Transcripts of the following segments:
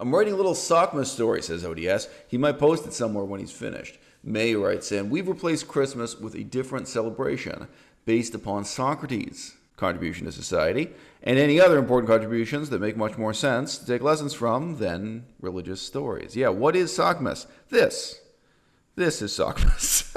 I'm writing a little Socmas story, says ODS. He might post it somewhere when he's finished. May writes in, we've replaced Christmas with a different celebration based upon Socrates' contribution to society and any other important contributions that make much more sense to take lessons from than religious stories. Yeah, what is Socmas? This is Socmas.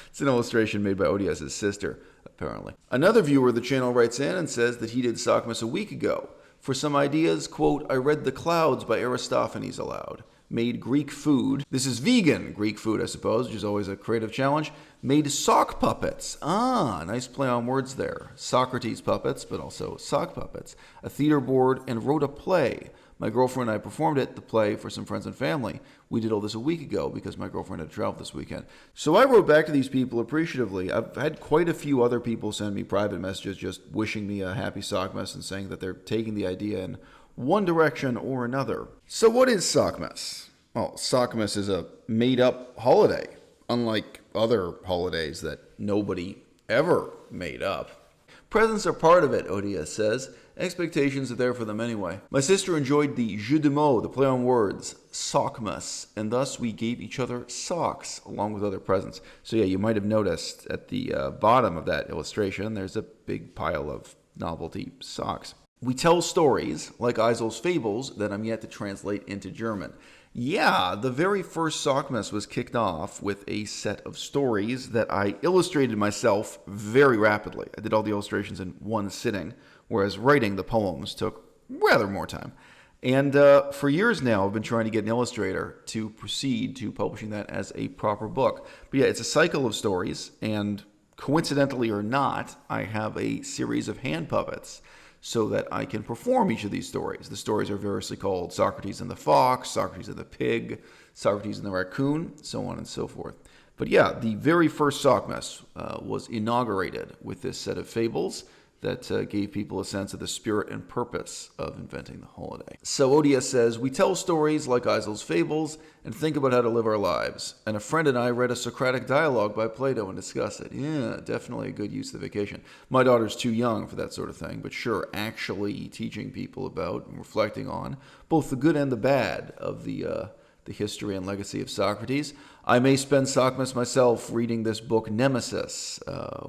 It's an illustration made by ODS's sister, apparently. Another viewer of the channel writes in and says that he did Socmas a week ago. For some ideas, quote, I read The Clouds by Aristophanes aloud. Made Greek food. This is vegan Greek food, I suppose, which is always a creative challenge. Made sock puppets. Ah, nice play on words there. Socrates puppets, but also sock puppets. A theater board and wrote a play. My girlfriend and I performed it, the play, for some friends and family. We did all this a week ago because my girlfriend had traveled this weekend. So I wrote back to these people appreciatively. I've had quite a few other people send me private messages just wishing me a happy Socmas and saying that they're taking the idea in one direction or another. So what is Socmas? Well, Socmas is a made-up holiday, unlike other holidays that nobody ever made up. Presents are part of it, ODS says. Expectations are there for them anyway. My sister enjoyed the jeu de mots, the play on words, Socmas, and thus we gave each other socks along with other presents. So yeah, you might have noticed at the bottom of that illustration, there's a big pile of novelty socks. We tell stories, like Eisel's fables, that I'm yet to translate into German. Yeah, the very first Socmas was kicked off with a set of stories that I illustrated myself very rapidly. I did all the illustrations in one sitting, whereas writing the poems took rather more time. And for years now, I've been trying to get an illustrator to proceed to publishing that as a proper book. But yeah, it's a cycle of stories, and coincidentally or not, I have a series of hand puppets so that I can perform each of these stories. The stories are variously called Socrates and the Fox, Socrates and the Pig, Socrates and the Raccoon, so on and so forth. But yeah, the very first Socmas was inaugurated with this set of fables that gave people a sense of the spirit and purpose of inventing the holiday. So ODS says, we tell stories like Eisel's fables and think about how to live our lives. And a friend and I read a Socratic dialogue by Plato and discussed it. Yeah, definitely a good use of the vacation. My daughter's too young for that sort of thing, but sure, actually teaching people about and reflecting on both the good and the bad of the history and legacy of Socrates. I may spend Socmas myself reading this book Nemesis,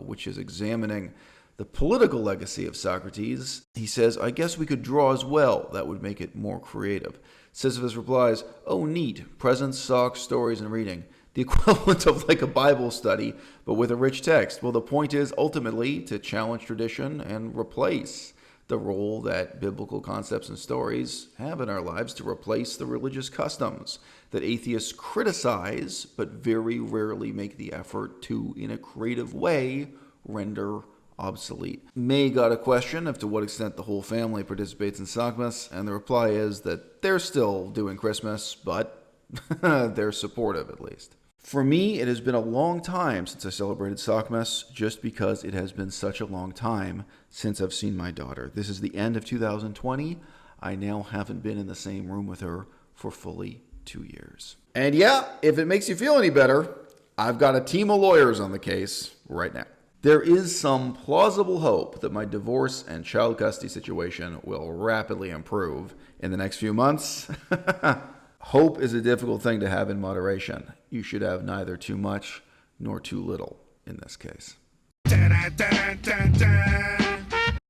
which is examining the political legacy of Socrates. He says, I guess we could draw as well. That would make it more creative. Sisyphus replies, oh, neat. Presents, socks, stories, and reading. The equivalent of like a Bible study, but with a rich text. Well, the point is ultimately to challenge tradition and replace the role that biblical concepts and stories have in our lives, to replace the religious customs that atheists criticize, but very rarely make the effort to, in a creative way, render obsolete. May got a question of to what extent the whole family participates in Socmas, and the reply is that they're still doing Christmas, but they're supportive at least. For me, it has been a long time since I celebrated Socmas, just because it has been such a long time since I've seen my daughter. This is the end of 2020. I now haven't been in the same room with her for fully 2 years. And yeah, if it makes you feel any better, I've got a team of lawyers on the case right now. There is some plausible hope that my divorce and child custody situation will rapidly improve in the next few months. Hope is a difficult thing to have in moderation. You should have neither too much nor too little in this case.